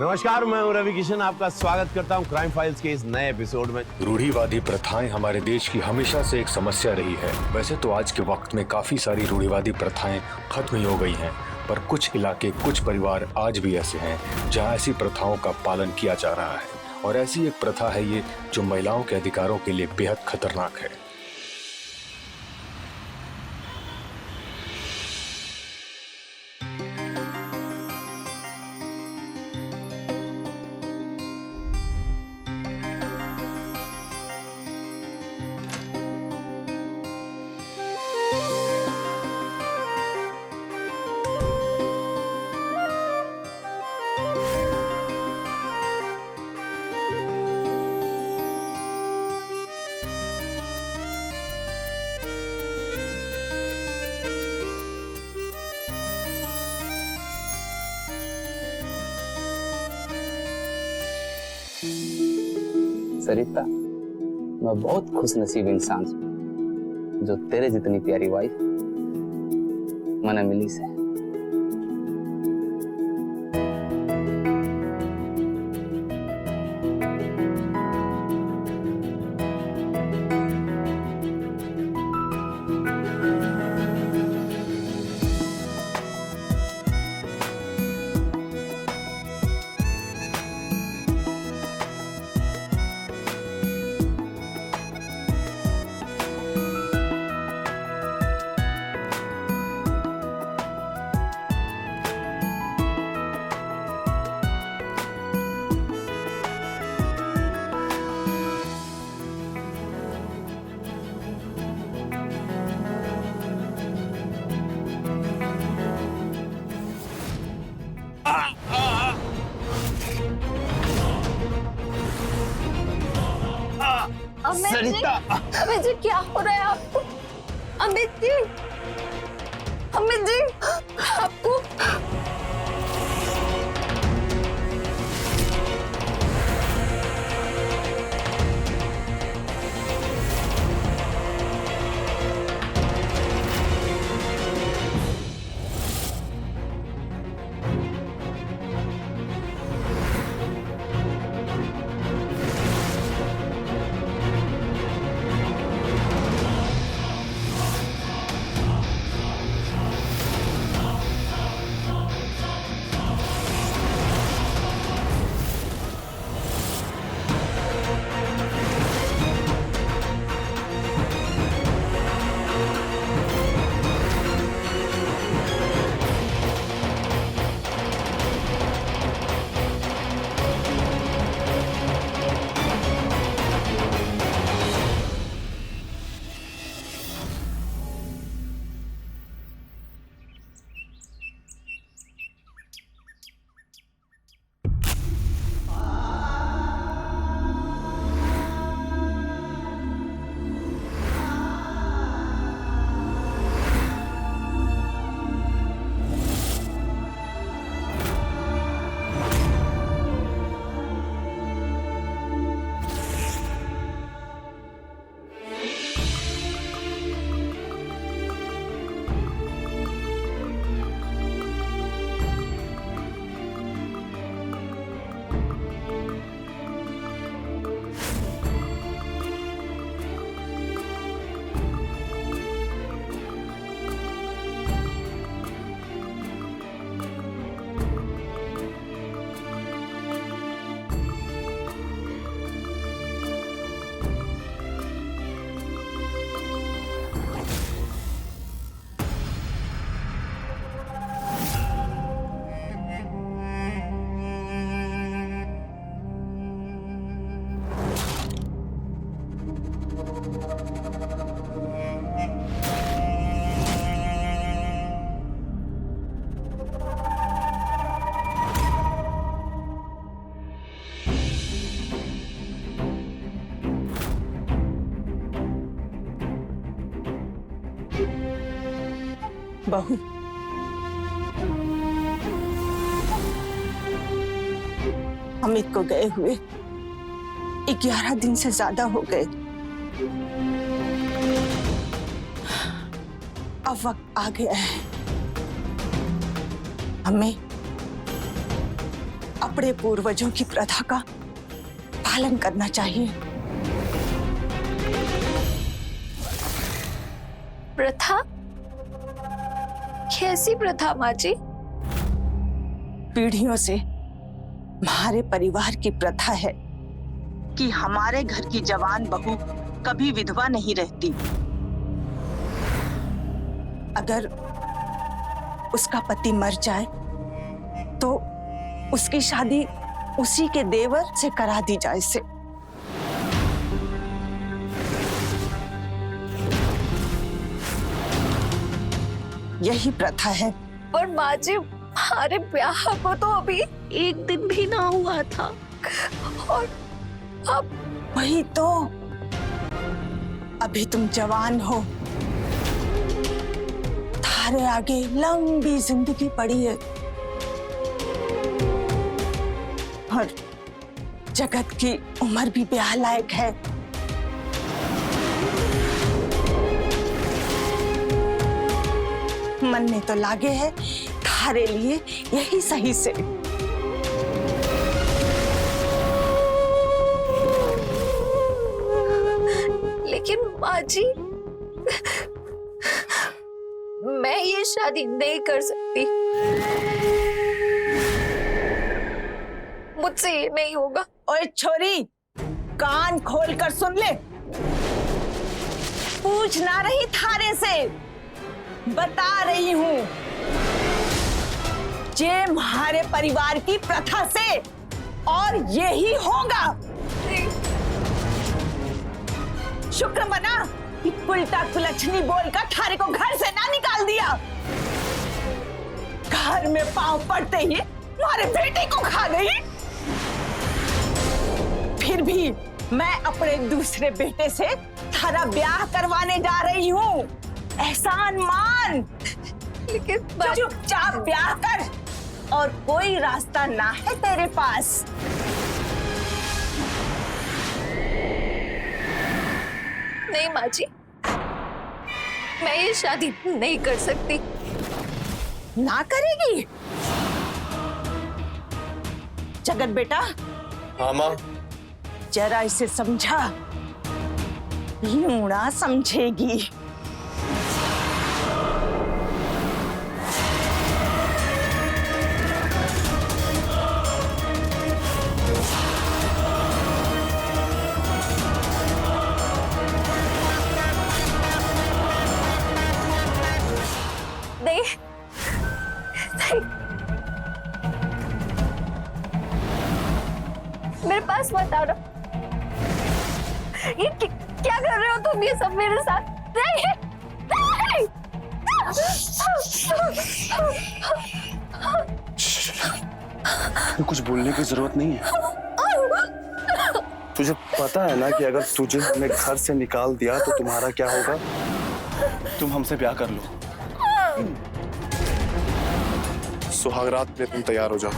नमस्कार, मैं हूं रवि किशन। आपका स्वागत करता हूं क्राइम फाइल्स के इस नए एपिसोड में। रूढ़िवादी प्रथाएं हमारे देश की हमेशा से एक समस्या रही है। वैसे तो आज के वक्त में काफी सारी रूढ़िवादी प्रथाएं खत्म ही हो गई हैं, पर कुछ इलाके, कुछ परिवार आज भी ऐसे हैं जहां ऐसी प्रथाओं का पालन किया जा रहा है। और ऐसी एक प्रथा है ये जो महिलाओं के अधिकारों के लिए बेहद खतरनाक है। सरिता, मैं बहुत खुश नसीब इंसान हूँ जो तेरे जितनी प्यारी वाइफ मैंने मिली से। सरिता, अमित जी, क्या हो रहा है आपको? अमित जी, अमित जी, आपको बहू, अमित को गए हुए 11 दिन से ज्यादा हो गए। अब वक्त आ गया है हमें अपने पूर्वजों की प्रथा का पालन करना चाहिए। प्रथा? कैसी प्रथा माँ जी? पीढ़ियों से हमारे परिवार की प्रथा है कि हमारे घर की जवान बहू कभी विधवा नहीं रहती। अगर उसका पति मर जाए तो उसकी शादी उसी के देवर से करा दी जाए से। यही प्रथा है। पर माँ जी, हमारे ब्याह को तो अभी एक दिन भी ना हुआ था और अब वही तो, अभी तुम जवान हो, थारे आगे लंबी जिंदगी पड़ी है और जगत की उम्र भी ब्याह लायक है। मन में तो लागे है थारे लिए यही सही से। लेकिन माँ जी, मैं ये शादी नहीं कर सकती। मुझसे ये नहीं होगा। ओए छोरी, कान खोल कर सुन ले। पूछ ना रही थारे से, बता रही हूँ। ये हमारे परिवार की प्रथा से और यही होगा। शुक्र मना कि उल्टा कुलच्छनी बोलकर थारे को घर से ना निकाल दिया। घर में पांव पड़ते ही हमारे बेटे को खा गई। फिर भी मैं अपने दूसरे बेटे से थारा ब्याह करवाने जा रही हूँ। एहसान मान। लेकिन चुपचाप ब्याह कर और कोई रास्ता ना है तेरे पास। नहीं माँ जी, मैं ये शादी नहीं कर सकती। ना करेगी? जगत बेटा। हाँ माँ। जरा इसे समझा, यूं ना समझेगी। नहीं, नहीं, मेरे पास मत आओ ना। ये क्या कर रहे हो तुम ये सब मेरे साथ? नहीं, नहीं। कुछ बोलने की जरूरत नहीं है। तुझे पता है ना कि अगर तुझे हमने घर से निकाल दिया तो तुम्हारा क्या होगा? तुम हमसे ब्याह कर लो। सुहागरात पे तुम तैयार हो जाओ।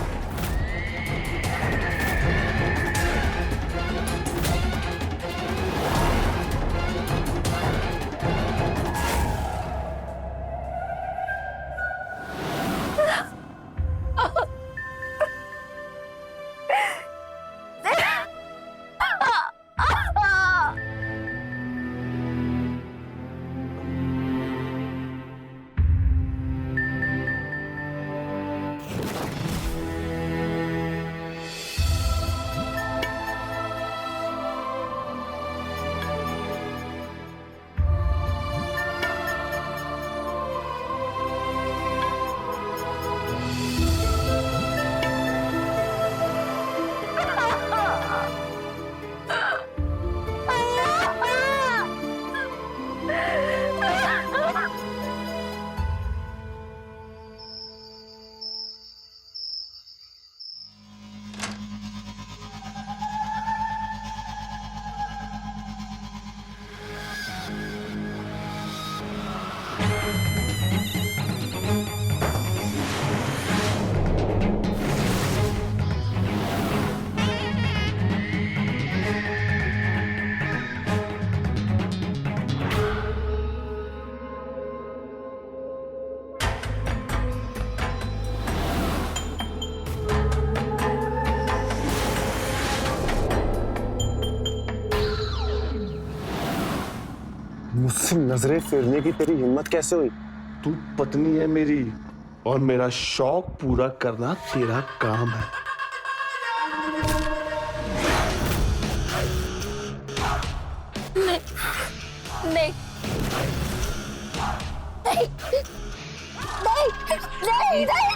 मुझसे नजरें फेरने की तेरी हिम्मत कैसे हुई? तू पत्नी है मेरी और मेरा शौक पूरा करना तेरा काम है। नहीं नहीं नहीं नहीं नहीं नहीं नहीं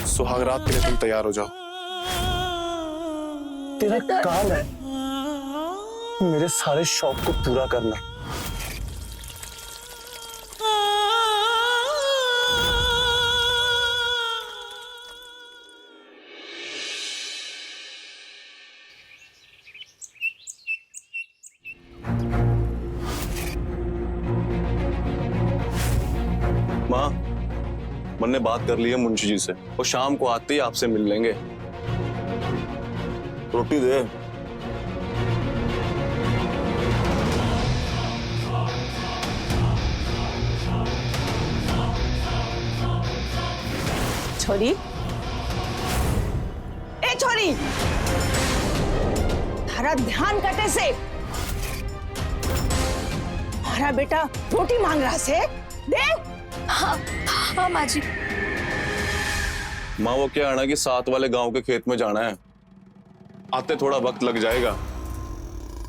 सुहागरात के लिए तुम तैयार हो जाओ। तेरा काम है मेरे सारे शौक को पूरा करना। माँ, मैंने बात कर ली है मुंशी जी से, वो शाम को आते ही आपसे मिल लेंगे। रोटी दे। छोरी, ए छोरी, थारा ध्यान कटे से हमारा बेटा रोटी मांग रहा से दे। हाँ हाँ माँ जी। माँ, वो क्या है ना कि साथ वाले गांव के खेत में जाना है, आते थोड़ा वक्त लग जाएगा।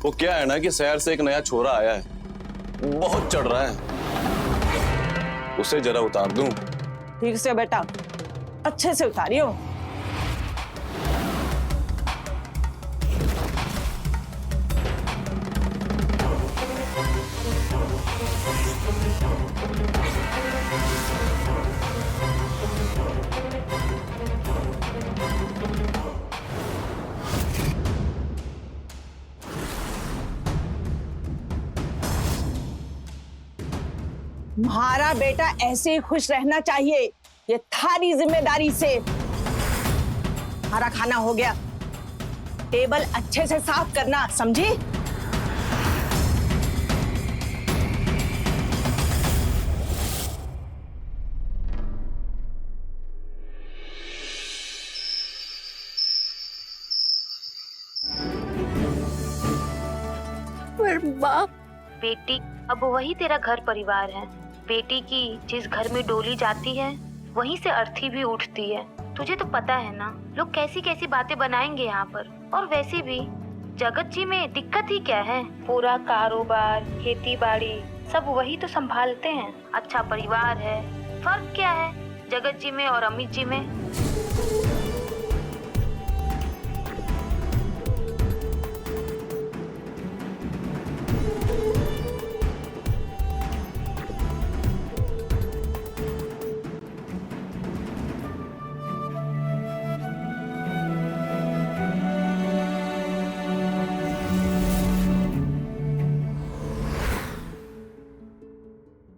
वो क्या है ना कि शहर से एक नया छोरा आया है, बहुत चढ़ रहा है, उसे जरा उतार दूं। ठीक से बेटा, अच्छे से उतारियो। हमारा बेटा ऐसे ही खुश रहना चाहिए, ये थारी जिम्मेदारी से। हमारा खाना हो गया, टेबल अच्छे से साफ करना, समझी? पर माँ, बेटी, अब वही तेरा घर परिवार है। बेटी की जिस घर में डोली जाती है वहीं से अर्थी भी उठती है। तुझे तो पता है ना, लोग कैसी कैसी बातें बनाएंगे यहाँ पर। और वैसे भी जगत जी में दिक्कत ही क्या है, पूरा कारोबार खेती बाड़ी सब वही तो संभालते हैं। अच्छा परिवार है, फर्क क्या है जगत जी में और अमित जी में?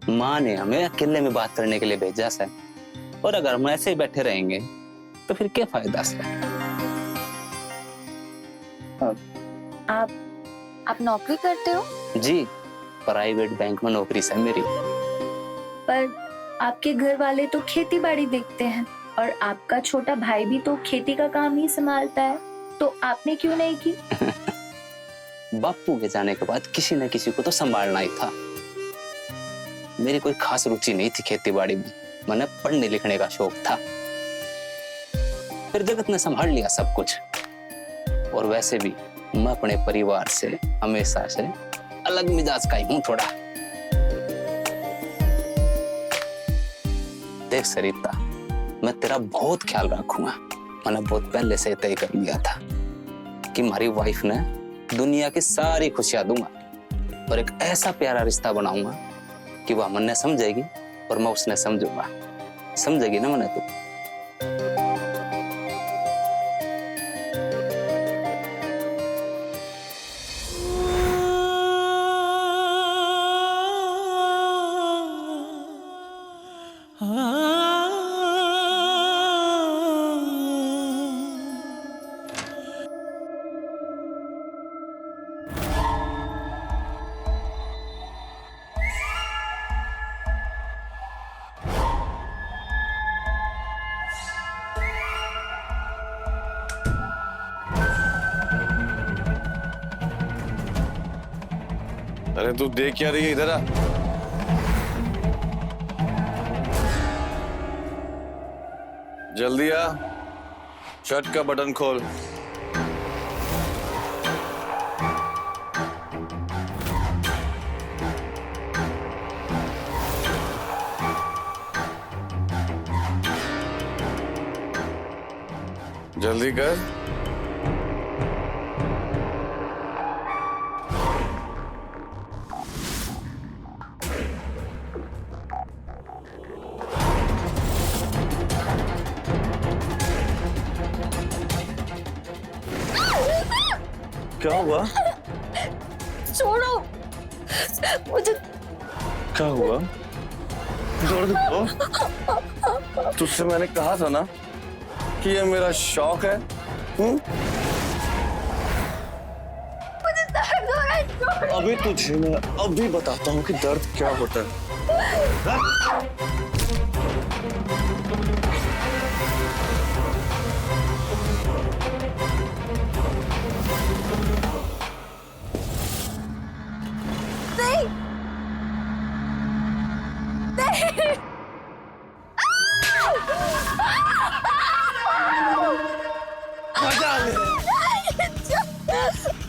माँ ने हमें अकेले में बात करने के लिए भेजा है, और अगर हम ऐसे ही बैठे रहेंगे तो फिर क्या फायदा से? आप नौकरी करते हो? जी, प्राइवेट बैंक में नौकरी है मेरी। पर आपके घर वाले तो खेती बाड़ी देखते हैं और आपका छोटा भाई भी तो खेती का काम ही संभालता है, तो आपने क्यों नहीं की? बापू के जाने के बाद किसी न किसी को तो संभालना ही था। मेरी कोई खास रुचि नहीं थी खेती बाड़ी में, मैंने पढ़ने लिखने का शौक था। फिर जगत ने संभाल लिया सब कुछ। और वैसे भी मैं अपने परिवार से हमेशा से अलग मिजाज का ही हूं थोड़ा। देख सरिता, मैं तेरा बहुत ख्याल रखूंगा। मैंने बहुत पहले से तय कर लिया था कि हमारी वाइफ ने दुनिया की सारी खुशियां दूंगा और एक ऐसा प्यारा रिश्ता बनाऊंगा कि वह मन ने समझेगी और मैं उसने समझूंगा। समझेगी ना मैंने? तो अरे तू देख क्या रही है, इधर आ। जल्दी आ, शर्ट का बटन खोल। जल्दी कर। क्या हुआ? छोड़ो मुझे। क्या हुआ? दर्द हुआ? तुझसे मैंने कहा था ना कि ये मेरा शौक है। मुझे दर्द हो रहा है, छोड़ो। अभी तुझे मैं अभी बताता हूँ कि दर्द क्या होता है। नहीं नहीं।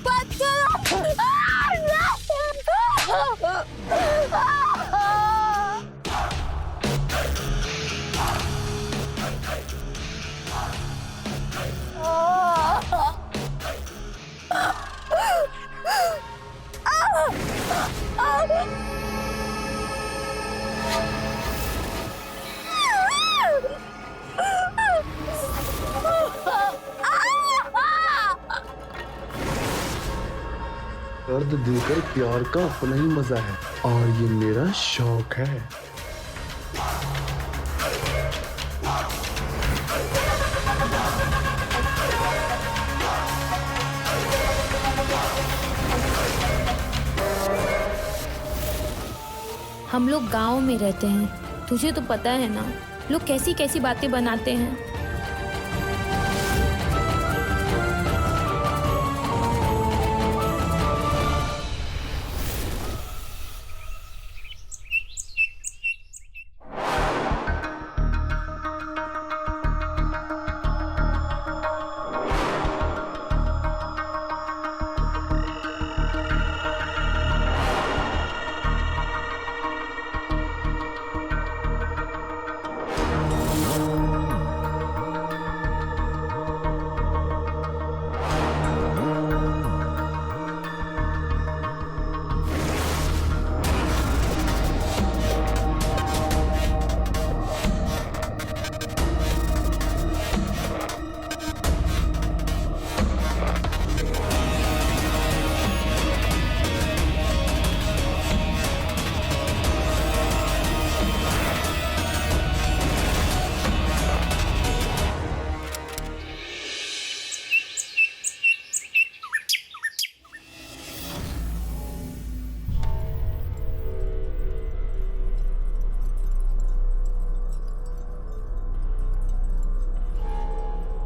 बात करो। दर्द देकर प्यार का अपना ही मजा है और ये मेरा शौक है। हम लोग गांव में रहते हैं, तुझे तो पता है ना लोग कैसी कैसी बातें बनाते हैं।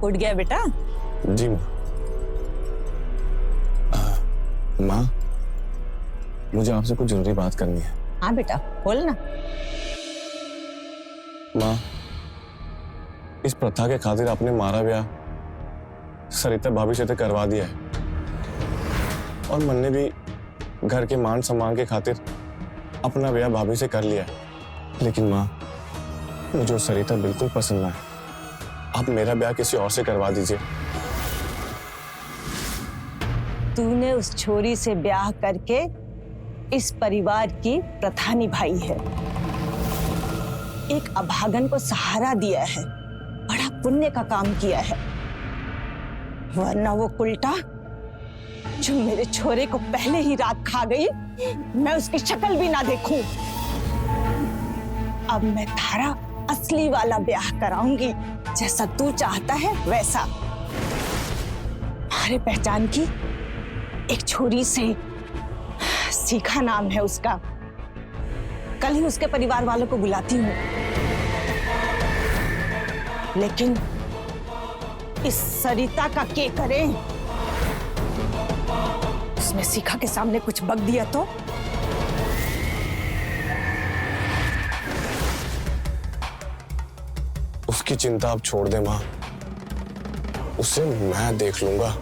उठ गया बेटा? जी माँ। माँ, मुझे आपसे कुछ जरूरी बात करनी है। हाँ बेटा, बोल ना। माँ, इस प्रथा के खातिर आपने मारा ब्याह सरिता भाभी से तो करवा दिया है और मन ने भी घर के मान सम्मान के खातिर अपना ब्याह भाभी से कर लिया है। लेकिन माँ, मुझे सरिता बिल्कुल पसंद ना है। आप मेरा ब्याह किसी और से करवा दीजिए। तूने उस छोरी से ब्याह करके इस परिवार की प्रथा निभाई है, एक अभागन को सहारा दिया है, बड़ा पुण्य का काम किया है। वरना वो उल्टा जो मेरे छोरे को पहले ही रात खा गई, मैं उसकी शक्ल भी ना देखूं। अब मैं थारा असली वाला ब्याह कराऊंगी, जैसा तू चाहता है वैसा। हमारे पहचान की एक छोरी से, सीखा नाम है उसका। कल ही उसके परिवार वालों को बुलाती हूँ। लेकिन इस सरिता का क्या करें? उसने सीखा के सामने कुछ बक दिया तो उसकी चिंता आप छोड़ दे माँ, उसे मैं देख लूंगा।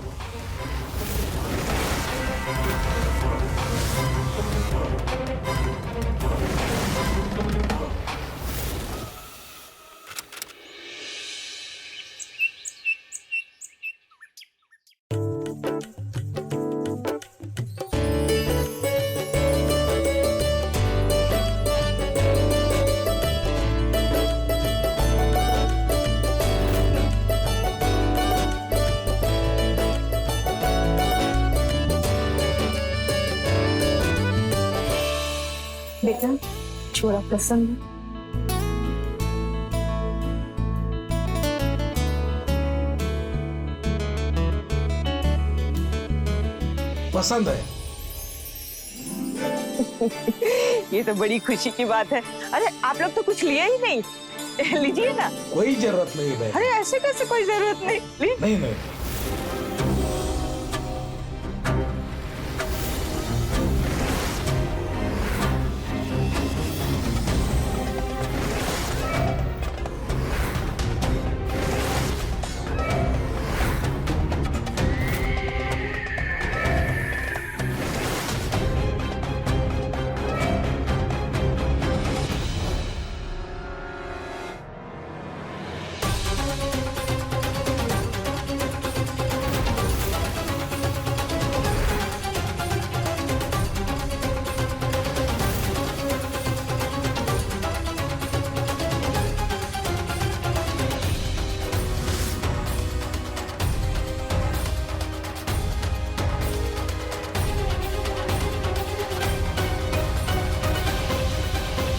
बेटा छोरा पसंद है? पसंद है। ये तो बड़ी खुशी की बात है। अरे आप लोग तो कुछ लिए ही नहीं। लीजिए ना। कोई जरूरत नहीं है। अरे ऐसे कैसे कोई जरूरत नहीं? नहीं नहीं।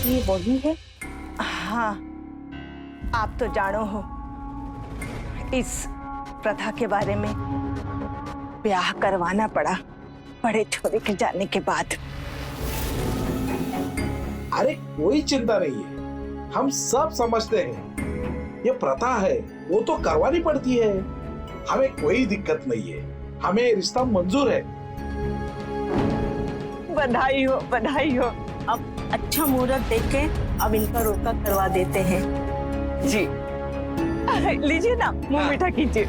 ये वही है? हाँ, आप तो जानो हो इस प्रथा के बारे में। ब्याह करवाना पड़ा बड़े छोरे के जाने के बाद। अरे कोई चिंता नहीं है, हम सब समझते हैं ये प्रथा है, वो तो करवानी पड़ती है। हमें कोई दिक्कत नहीं है, हमें रिश्ता मंजूर है। बधाई हो, बधाई हो। अब अच्छा मुहूर्त देख के अब इनका रोका करवा देते हैं। जी लीजिए ना, मुंह मीठा कीजिए।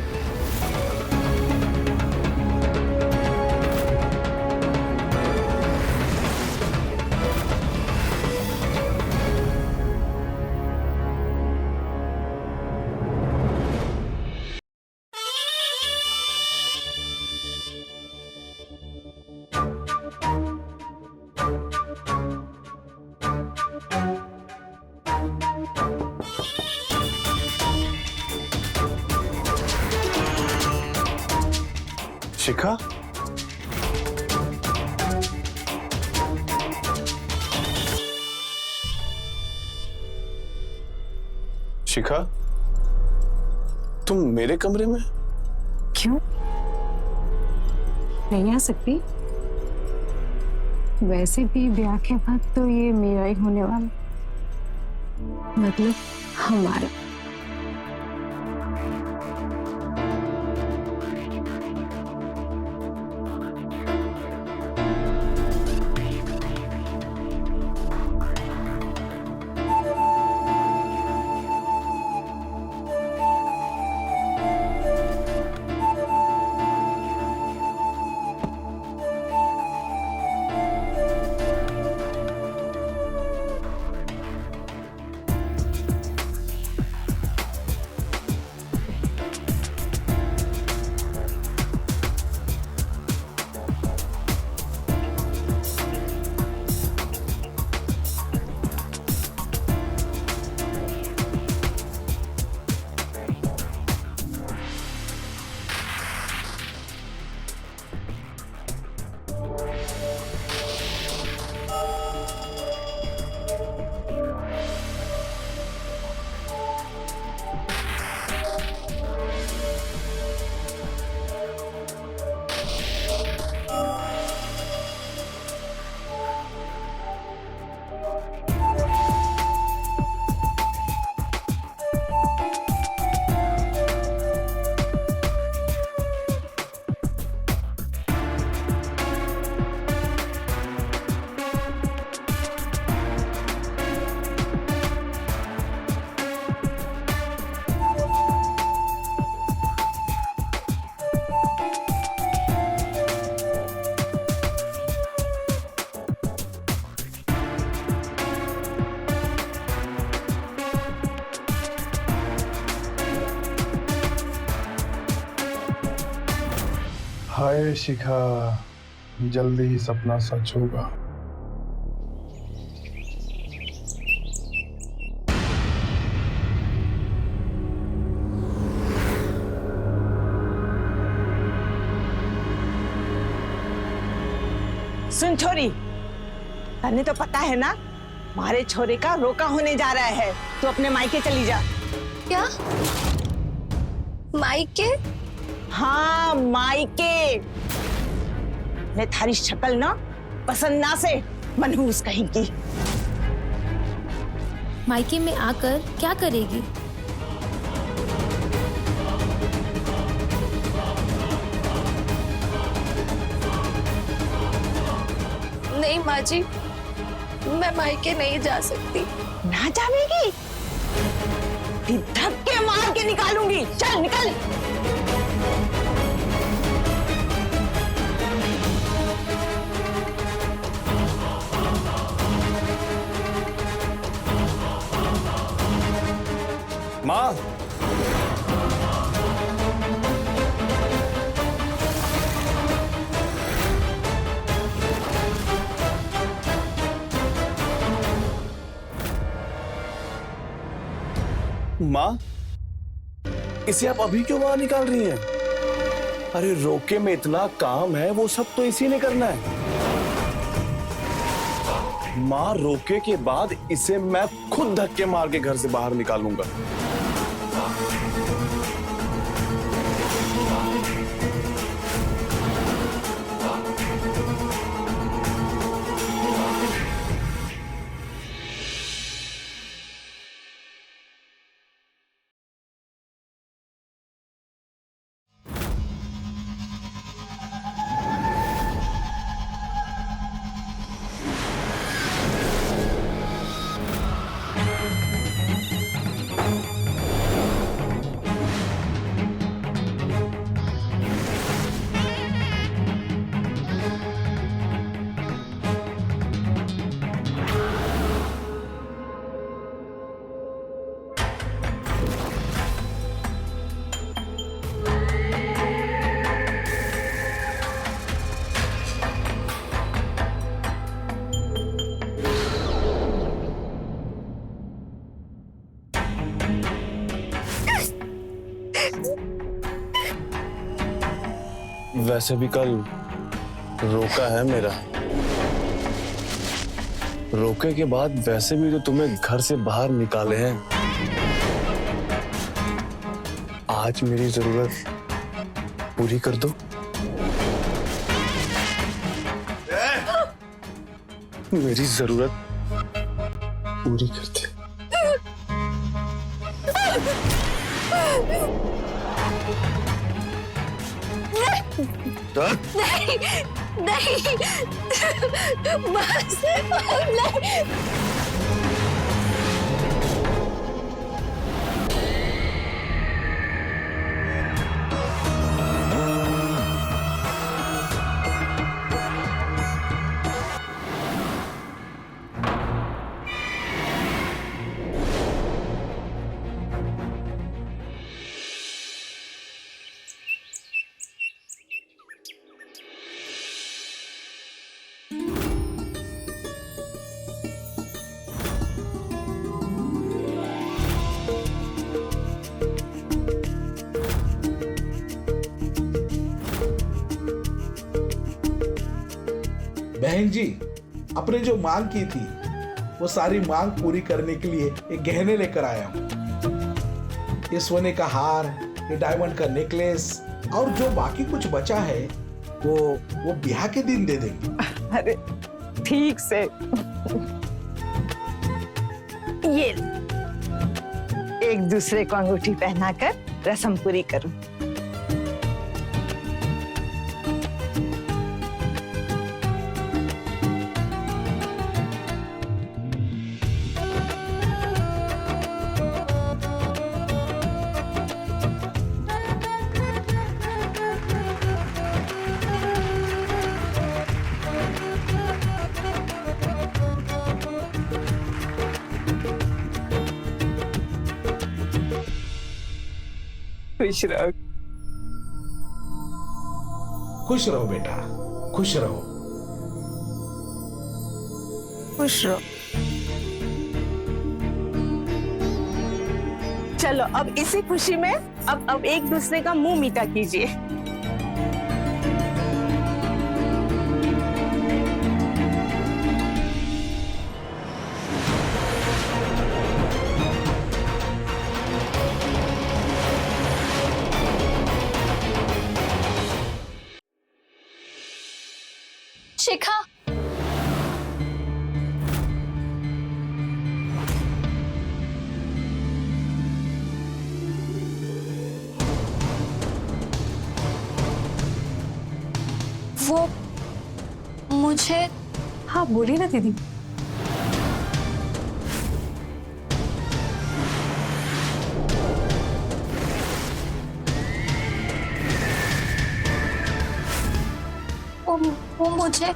शिखा, शिखा, तुम मेरे कमरे में? क्यों नहीं आ सकती? वैसे भी ब्याह के बाद तो ये मेरा ही होने वाला, मतलब हमारा। हाय शिखा, जल्दी ही सपना सच होगा। सुन छोरी, तन्ने तो पता है ना हमारे छोरे का रोका होने जा रहा है, तो अपने मायके चली जा। क्या? मायके? हाँ मायके। मैं थारी शक्ल ना पसंद ना से मनहूस कहेंगी। मायके में आकर क्या करेगी? नहीं माँ जी, मैं मायके नहीं जा सकती। ना जावेगी? धक्के मार के निकालूंगी। चल निकल। माँ, माँ, इसे आप अभी क्यों बाहर निकाल रही हैं? अरे रोके में इतना काम है, वो सब तो इसी ने करना है। माँ, रोके के बाद इसे मैं खुद धक्के मार के घर से बाहर निकालूंगा। वैसे भी कल रोका है मेरा। रोके के बाद वैसे भी तो तुम्हें घर से बाहर निकाले हैं। आज मेरी जरूरत पूरी कर दो। मेरी जरूरत पूरी कर दे। नहीं, नहीं, बस नहीं। बहन जी, अपने जो मांग की थी वो सारी मांग पूरी करने के लिए एक गहने लेकर आया हूँ। ये सोने का हार, ये डायमंड का नेकलेस और जो बाकी कुछ बचा है वो ब्याह के दिन दे देंगे। अरे ठीक से। ये एक दूसरे को अंगूठी पहनाकर रस्म पूरी करूं। खुश रहो। खुश रहो बेटा, खुश रहो। खुश रहो। चलो अब इसी खुशी में अब एक दूसरे का मुंह मीठा कीजिए। शिखा, वो मुझे। हाँ बोलिए ना दीदी। वो मुझे।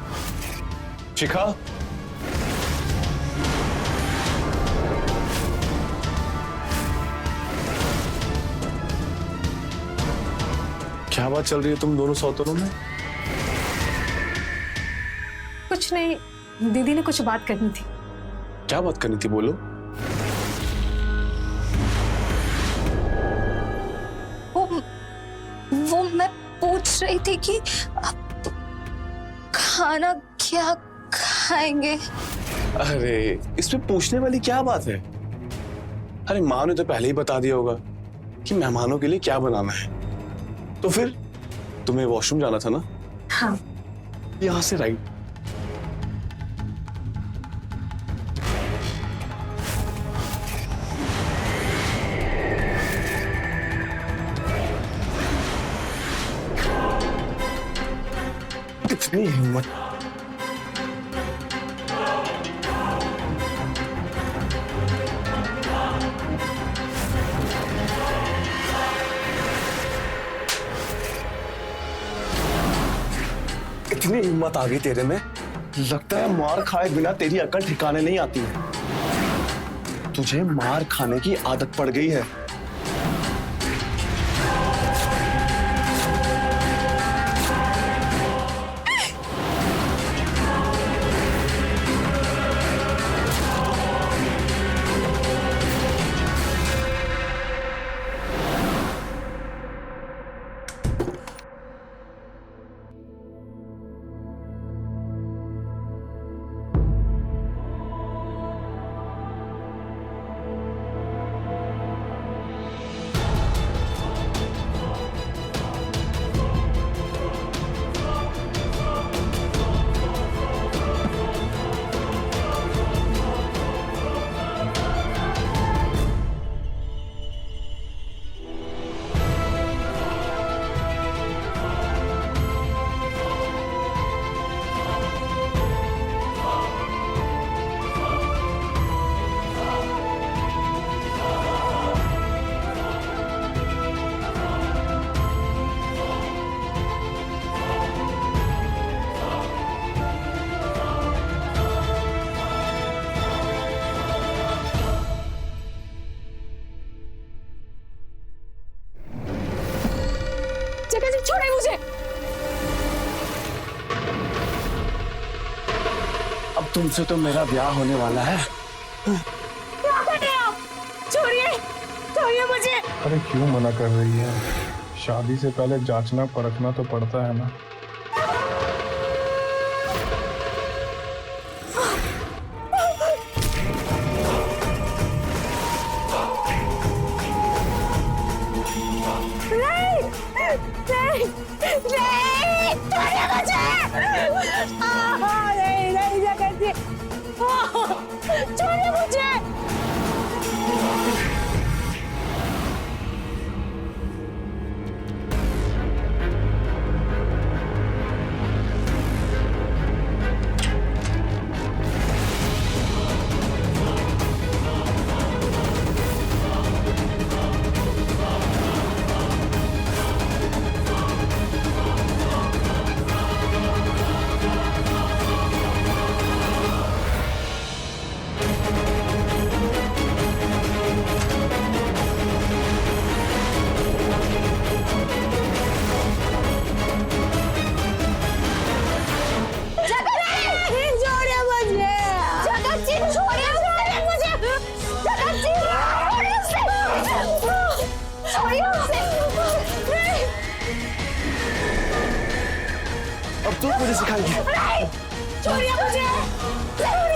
शिखा, क्या बात चल रही है तुम दोनों सौतनों में? कुछ नहीं, दीदी ने कुछ बात करनी थी। क्या बात करनी थी, बोलो। वो मैं पूछ रही थी कि आप खाना क्या खाएंगे। अरे इसमें पूछने वाली क्या बात है? अरे माँ ने तो पहले ही बता दिया होगा कि मेहमानों के लिए क्या बनाना है। तो फिर तुम्हें वॉशरूम जाना था ना? हाँ। यहाँ से राइट। कितनी हिम्मत! इतनी हिम्मत आ गई तेरे में, लगता है मार खाए बिना तेरी अकल ठिकाने नहीं आती है। तुझे मार खाने की आदत पड़ गई है। छोड़े मुझे। अब तुमसे तो मेरा ब्याह होने वाला है। क्या कर रहे हैं आप? छोड़िए, छोड़िए मुझे। अरे क्यों मना कर रही है? शादी से पहले जांचना परखना तो पड़ता है ना। छोड़िए मुझे। अब तू मुझे सिखाएगी। छोड़िए मुझे, छोड़िए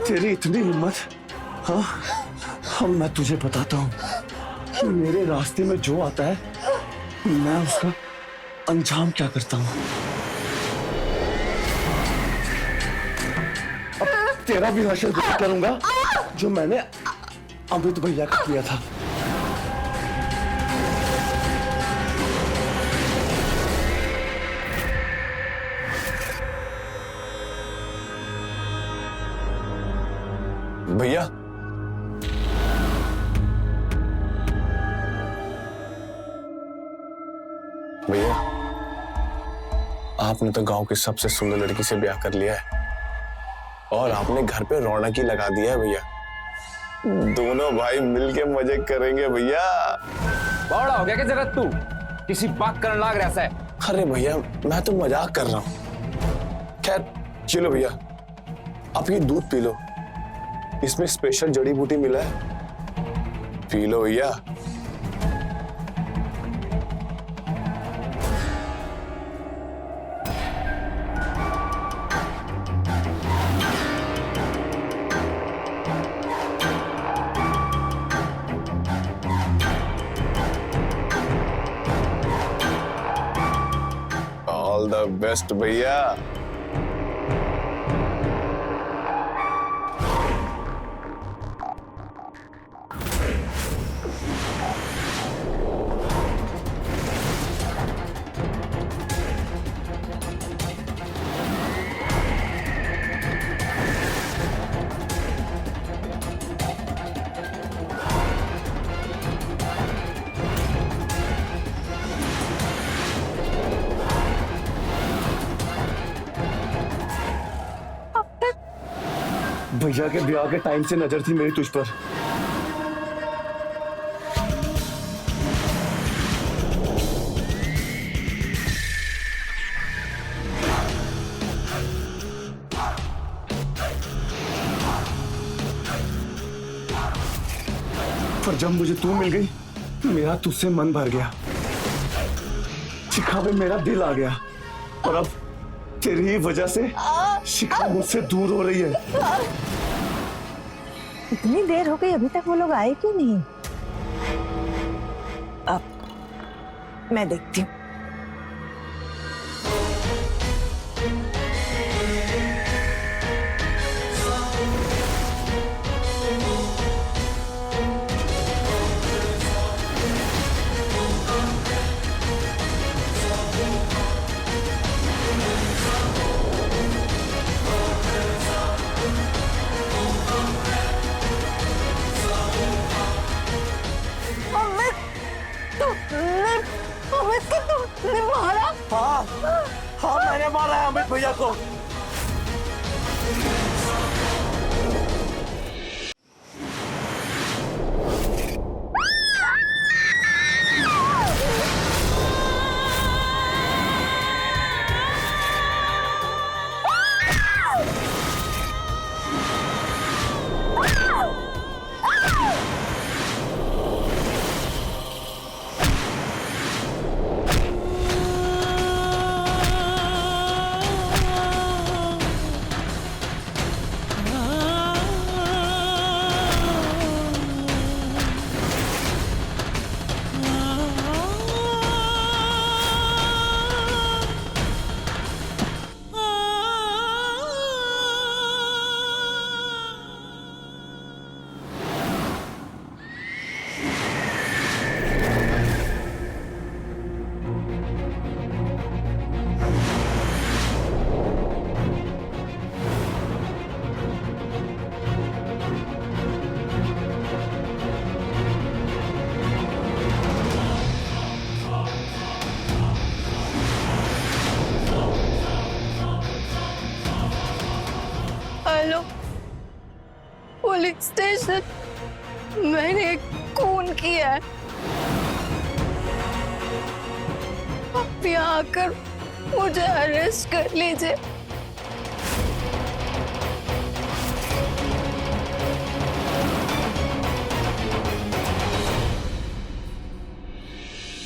तेरी इतनी हिम्मत? हाँ, अब मैं तुझे बताता हूँ कि मेरे रास्ते में जो आता है मैं उसका अंजाम क्या करता हूँ। अब तेरा भी हश्र करूंगा जो मैंने अमृत भैया का किया था। भैया, भैया, आपने तो गांव की सबसे सुंदर लड़की से ब्याह कर लिया है और आपने घर पे रौनक ही लगा दिया है भैया। दोनों भाई मिलके मजे करेंगे भैया। बड़ा हो गया क्या जरा तू किसी बात करने लग रहा है? अरे भैया, मैं तो मजाक कर रहा हूँ। खैर चलो भैया, आप ये दूध पी लो, इसमें स्पेशल जड़ी बूटी मिला है, पी लो भैया। ऑल द बेस्ट भैया। भैया के ब्याह के टाइम से नजर थी मेरी तुझ पर। पर जब मुझे तू मिल गई, मेरा तुझसे मन भर गया, शिखा पे मेरा दिल आ गया और अब तेरी ही वजह से शिखा मुझसे दूर हो रही है। इतनी देर हो गई, अभी तक वो लोग आए क्यों नहीं? अब मैं देखती हूँ। हाँ, मैंने मारा है अमित भैया को। पुलिस स्टेशन मैंने खून किया है। आप यहाँ आकर मुझे अरेस्ट कर लीजिए।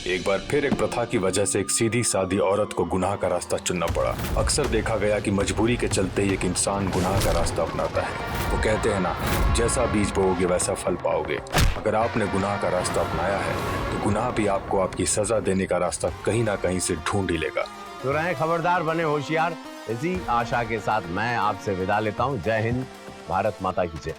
एक बार फिर एक प्रथा की वजह से एक सीधी सादी औरत को गुनाह का रास्ता चुनना पड़ा। अक्सर देखा गया कि मजबूरी के चलते ही एक इंसान गुनाह का रास्ता अपनाता है। वो कहते हैं ना, जैसा बीज बोओगे वैसा फल पाओगे। अगर आपने गुनाह का रास्ता अपनाया है तो गुनाह भी आपको आपकी सजा देने का रास्ता कहीं ना कहीं से ढूंढ ही लेगा। तो रहें खबरदार, बने होशियार। इसी आशा के साथ मैं आपसे विदा लेता हूँ। जय हिंद, भारत माता की जय।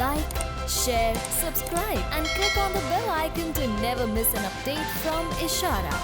Like, share, subscribe and click on the bell icon to never miss an update from Ishara.